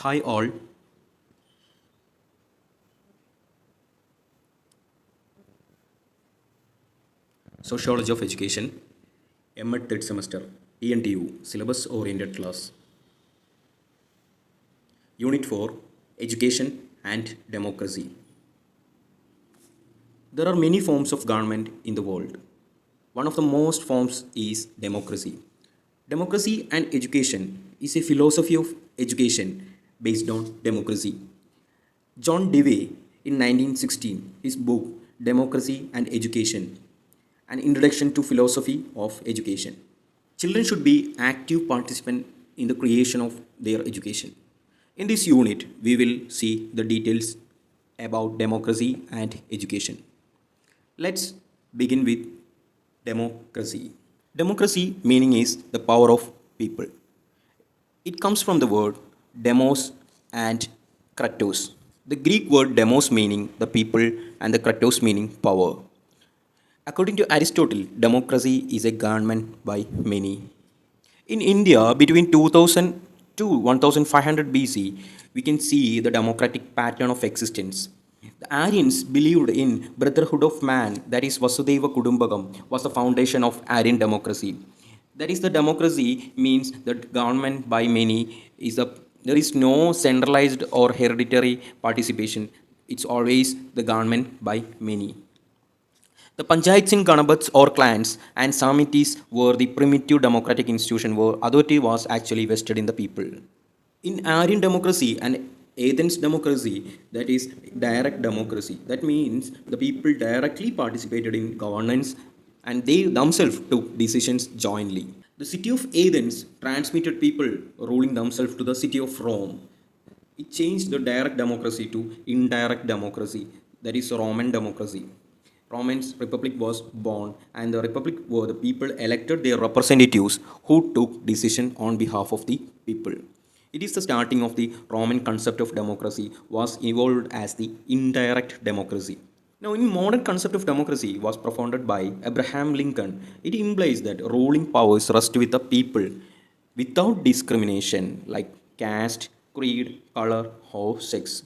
Hi all, Sociology of Education, M.Ed third semester, TNTEU, Syllabus Oriented Class. Unit 4, Education and Democracy. There are many forms of government in the world. One of the most forms is democracy. Democracy and education is a philosophy of education based on democracy. John Dewey in 1916, his book Democracy and Education, an introduction to philosophy of education. Children should be active participants in the creation of their education. In this unit, we will see the details about democracy and education. Let's begin with democracy. Democracy meaning is the power of people. It comes from the word demos and kratos. The Greek word demos meaning the people and the kratos meaning power. According to Aristotle, democracy is a government by many. In India, between 2000 to 1500 BC, we can see the democratic pattern of existence. The Aryans believed in brotherhood of man, that is Vasudeva Kudumbakam, was the foundation of Aryan democracy. That is, the democracy means that government by many is a there is no centralized or hereditary participation. It's always the government by many. The panchayats in Ganabats or clans and samitis were the primitive democratic institution where authority was actually vested in the people. In Aryan democracy and Athens democracy, that is direct democracy. That means the people directly participated in governance and they themselves took decisions jointly. The city of Athens transmitted people ruling themselves to the city of Rome. It changed the direct democracy to indirect democracy, that is Roman democracy. Roman's republic was born, and the republic were the people elected their representatives who took decision on behalf of the people. It is the starting of the Roman concept of democracy was evolved as the indirect democracy. Now, in modern concept of democracy was propounded by Abraham Lincoln. It implies that ruling powers rest with the people without discrimination like caste, creed, color, or sex.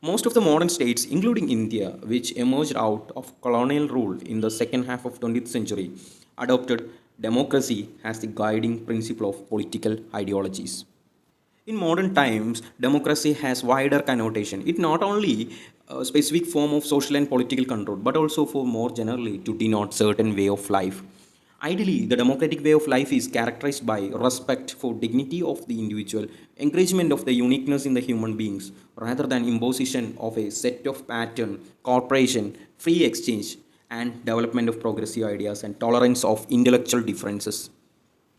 Most of the modern states, including India, which emerged out of colonial rule in the second half of 20th century, adopted democracy as the guiding principle of political ideologies. In modern times, democracy has wider connotation. It not only a specific form of social and political control, but also for more generally to denote certain way of life. Ideally, the democratic way of life is characterized by respect for dignity of the individual, encouragement of the uniqueness in the human beings, rather than imposition of a set of pattern, cooperation, free exchange, and development of progressive ideas and tolerance of intellectual differences.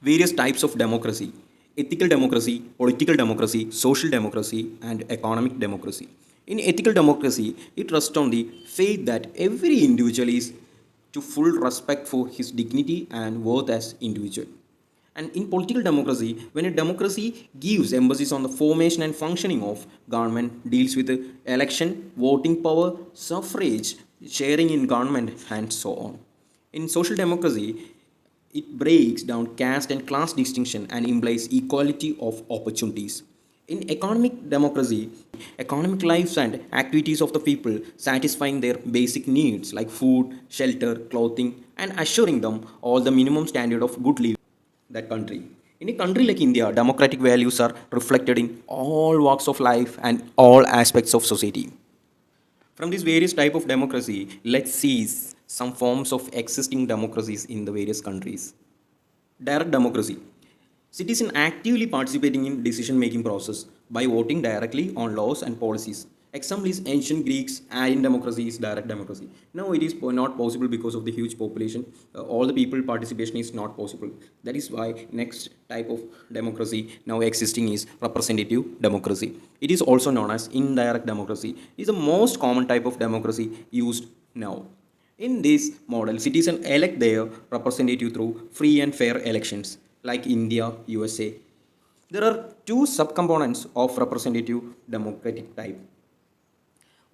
Various types of democracy: ethical democracy, political democracy, social democracy, and economic democracy. In ethical democracy, it rests on the faith that every individual is to full respect for his dignity and worth as individual. And in political democracy, when a democracy gives emphasis on the formation and functioning of government, deals with the election, voting power, suffrage, sharing in government, and so on. In social democracy, it breaks down caste and class distinction and implies equality of opportunities. In economic democracy, economic lives and activities of the people satisfying their basic needs like food, shelter, clothing, and assuring them all the minimum standard of good living in that country. In a country like India, democratic values are reflected in all walks of life and all aspects of society. From these various type of democracy, let's see some forms of existing democracies in the various countries. Direct democracy. Citizens actively participating in decision-making process by voting directly on laws and policies. Example is ancient Greeks, Aryan democracy is direct democracy. Now it is not possible because of the huge population. All the people participation is not possible. That is why next type of democracy now existing is representative democracy. It is also known as indirect democracy. It is the most common type of democracy used now. In this model, citizens elect their representative through free and fair elections, like India, USA. There are two subcomponents of representative democratic type.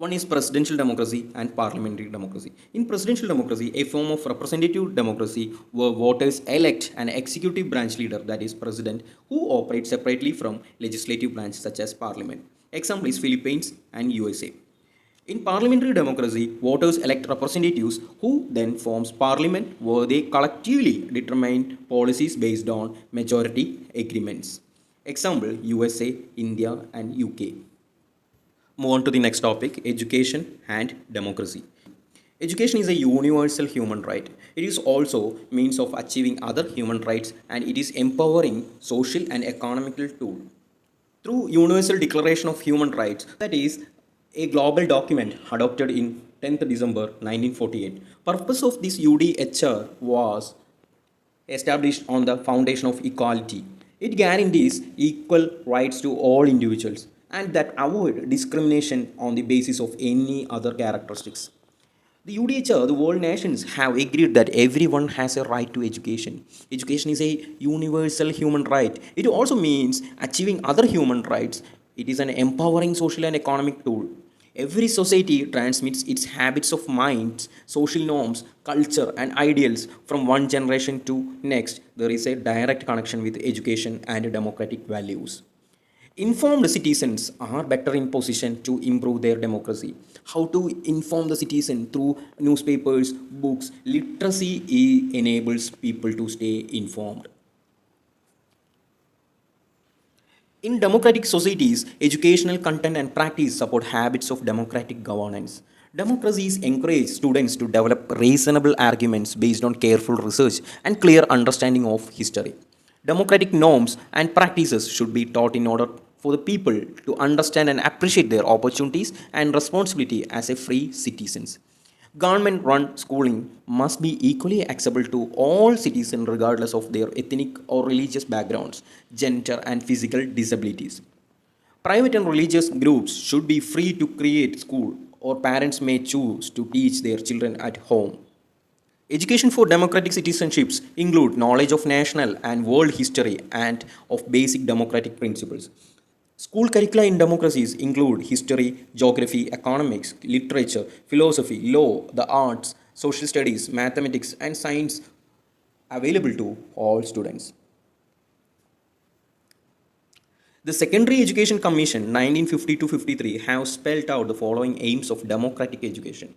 One is presidential democracy and parliamentary democracy. In presidential democracy, a form of representative democracy where voters elect an executive branch leader, that is president, who operates separately from legislative branch such as parliament. Example is Philippines and USA. In parliamentary democracy, voters elect representatives who then forms parliament where they collectively determine policies based on majority agreements. Example USA, India and UK. Move on to the next topic, education and democracy. Education is a universal human right. It is also means of achieving other human rights and it is empowering social and economical tool. Through Universal Declaration of Human Rights, that is a global document adopted in 10th December 1948. Purpose of this UDHR was established on the foundation of equality. It guarantees equal rights to all individuals and that avoid discrimination on the basis of any other characteristics. The UDHR, the world nations have agreed that everyone has a right to education. Education is a universal human right. It also means achieving other human rights. It is an empowering social and economic tool. Every society transmits its habits of minds, social norms, culture, and ideals from one generation to next. There is a direct connection with education and democratic values. Informed citizens are better in position to improve their democracy. How to inform the citizen? Through newspapers, books. Literacy enables people to stay informed. In democratic societies, educational content and practice support habits of democratic governance. Democracies encourage students to develop reasonable arguments based on careful research and clear understanding of history. Democratic norms and practices should be taught in order for the people to understand and appreciate their opportunities and responsibility as a free citizens. Government run schooling must be equally accessible to all citizens regardless of their ethnic or religious backgrounds, gender, and physical disabilities. Private and religious groups should be free to create school or parents may choose to teach their children at home. Education for democratic citizenships include knowledge of national and world history and of basic democratic principles. School curricula in democracies include history, geography, economics, literature, philosophy, law, the arts, social studies, mathematics, and science available to all students. The Secondary Education Commission 1950 to 53 have spelled out the following aims of democratic education.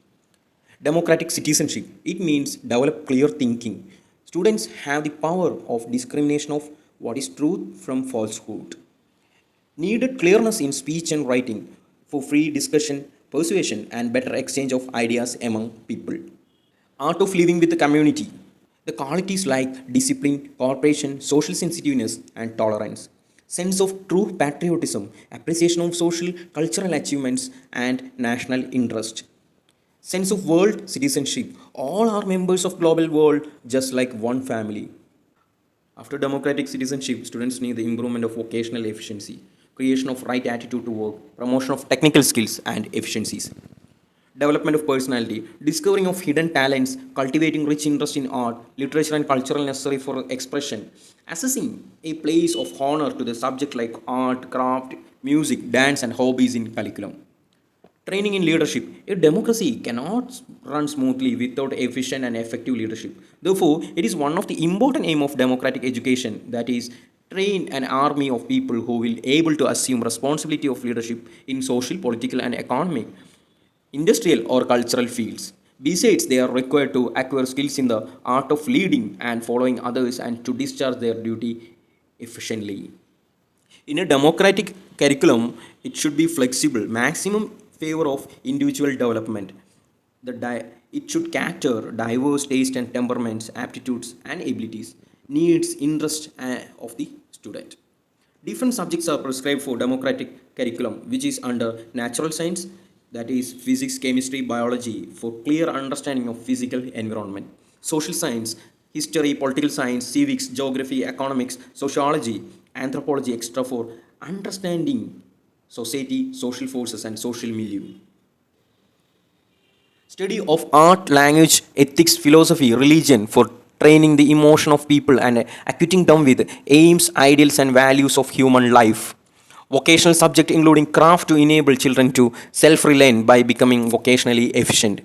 Democratic citizenship, it means develop clear thinking. Students have the power of discrimination of what is truth from falsehood. Needed clearness in speech and writing for free discussion, persuasion, and better exchange of ideas among people. Art of living with the community. The qualities like discipline, cooperation, social sensitiveness, and tolerance. Sense of true patriotism, appreciation of social, cultural achievements, and national interest. Sense of world citizenship. All are members of global world just like one family. After democratic citizenship, students need the improvement of vocational efficiency, creation of right attitude to work, promotion of technical skills and efficiencies, development of personality, discovering of hidden talents, cultivating rich interest in art, literature and cultural necessary for expression, assessing a place of honor to the subject like art, craft, music, dance and hobbies in curriculum. Training in leadership. A democracy cannot run smoothly without efficient and effective leadership. Therefore, it is one of the important aim of democratic education that is train an army of people who will able to assume responsibility of leadership in social, political and economic, industrial or cultural fields. Besides, they are required to acquire skills in the art of leading and following others and to discharge their duty efficiently. In a democratic curriculum, it should be flexible, maximum favor of individual development. It should cater diverse tastes and temperaments, aptitudes and abilities, needs, interest of the student. Different subjects are prescribed for democratic curriculum, which is under natural science, that is physics, chemistry, biology, for clear understanding of physical environment. Social science, history, political science, civics, geography, economics, sociology, anthropology, etc. for understanding society, social forces, and social milieu. Study of art, language, ethics, philosophy, religion for training the emotion of people and acquainting them with aims, ideals, and values of human life. Vocational subject including craft to enable children to self-reliant by becoming vocationally efficient.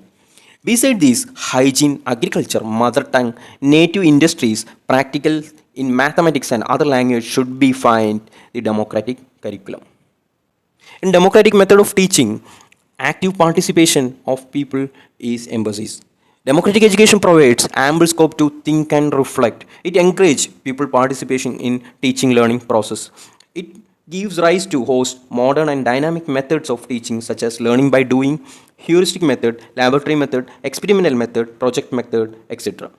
Beside these, hygiene, agriculture, mother tongue, native industries, practical in mathematics and other language should be find the democratic curriculum. In democratic method of teaching, active participation of people is emphasis. Democratic education provides ample scope to think and reflect. It encourages people participation in teaching learning process. It gives rise to host modern and dynamic methods of teaching such as learning by doing, heuristic method, laboratory method, experimental method, project method, etc.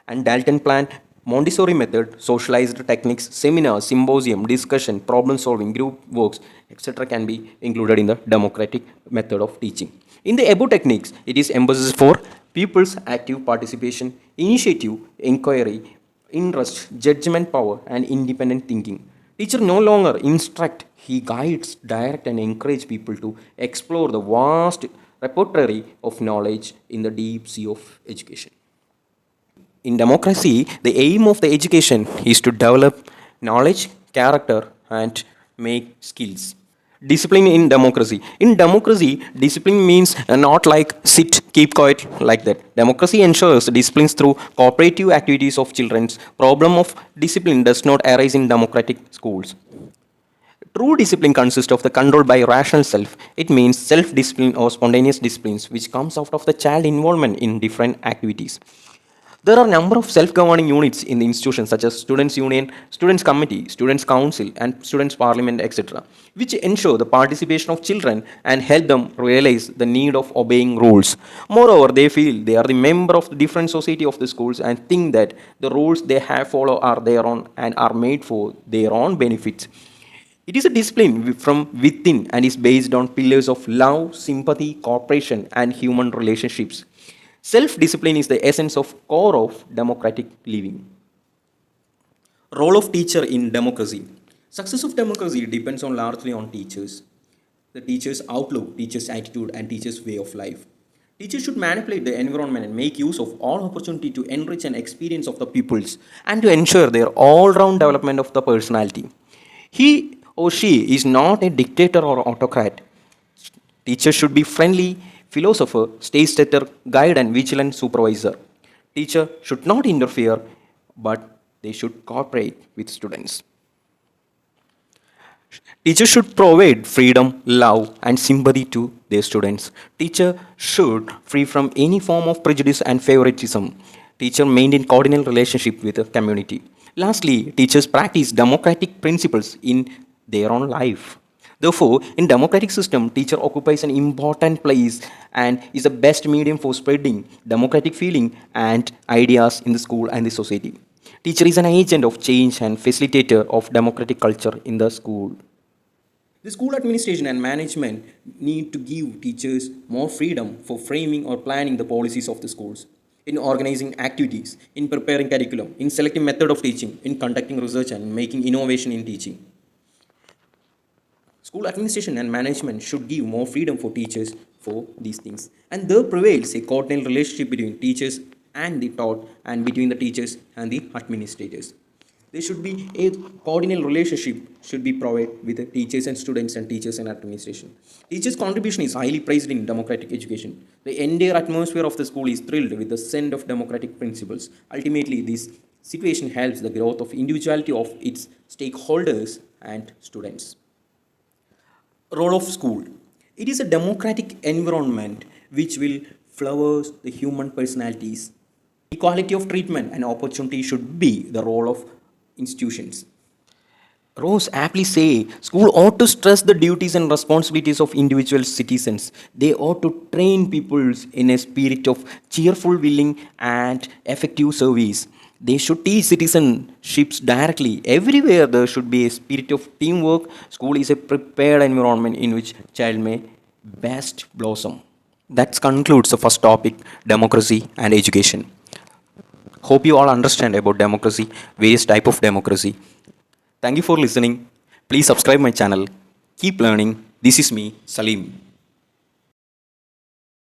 And Dalton Plan, Montessori method, socialized techniques, seminars, symposium, discussion, problem solving, group works, etc. can be included in the democratic method of teaching. In the above techniques, it is emphasis for pupils' active participation, initiative, inquiry, interest, judgment power, and independent thinking. Teacher no longer instruct, he guides, direct, and encourage people to explore the vast repertoire of knowledge in the deep sea of education. In democracy, the aim of the education is to develop knowledge, character, and make skills. Discipline in democracy. In democracy, discipline means not like sit, keep quiet like that. Democracy ensures disciplines through cooperative activities of children's. Problem of discipline does not arise in democratic schools. True discipline consists of the control by rational self. It means self-discipline or spontaneous disciplines which comes out of the child involvement in different activities. There are a number of self-governing units in the institution such as Students' Union, Students' Committee, Students' Council and Students' Parliament, etc., which ensure the participation of children and help them realize the need of obeying rules. Moreover, they feel they are the member of the different society of the schools and think that the rules they have follow are their own and are made for their own benefits. It is a discipline from within and is based on pillars of love, sympathy, cooperation, and human relationships. Self-discipline is the essence of core of democratic living. Role of teacher in democracy. Success of democracy depends on largely on teachers. The teacher's outlook, teacher's attitude, and teacher's way of life. Teachers should manipulate the environment and make use of all opportunity to enrich and experience of the pupils and to ensure their all-round development of the personality. He or she is not a dictator or autocrat. Teachers should be friendly, philosopher, stage setter, guide and vigilant supervisor. Teacher should not interfere, but they should cooperate with students. Teachers should provide freedom, love and sympathy to their students. Teacher should free from any form of prejudice and favoritism. Teacher maintain cordial relationship with the community. Lastly, teachers practice democratic principles in their own life. Therefore, in democratic system, teacher occupies an important place and is the best medium for spreading democratic feeling and ideas in the school and the society. Teacher is an agent of change and facilitator of democratic culture in the school. The school administration and management need to give teachers more freedom for framing or planning the policies of the schools, in organizing activities, in preparing curriculum, in selecting method of teaching, in conducting research and making innovation in teaching. School administration and management should give more freedom for teachers for these things. And there prevails a coordinated relationship between teachers and the taught and between the teachers and the administrators. There should be a coordinated relationship should be provided with the teachers and students and teachers and administration. Teachers' contribution is highly praised in democratic education. The entire atmosphere of the school is thrilled with the scent of democratic principles. Ultimately, this situation helps the growth of individuality of its stakeholders and students. Role of school. It is a democratic environment which will flower the human personalities. Equality of treatment and opportunity should be the role of institutions. Rose aptly say, school ought to stress the duties and responsibilities of individual citizens. They ought to train people in a spirit of cheerful willing and effective service. They should teach citizenships directly. Everywhere there should be a spirit of teamwork. School is a prepared environment in which child may best blossom. That concludes the first topic, democracy and education. Hope you all understand about democracy, various type of democracy. Thank you for listening. Please subscribe my channel. Keep learning. This is me, Salim.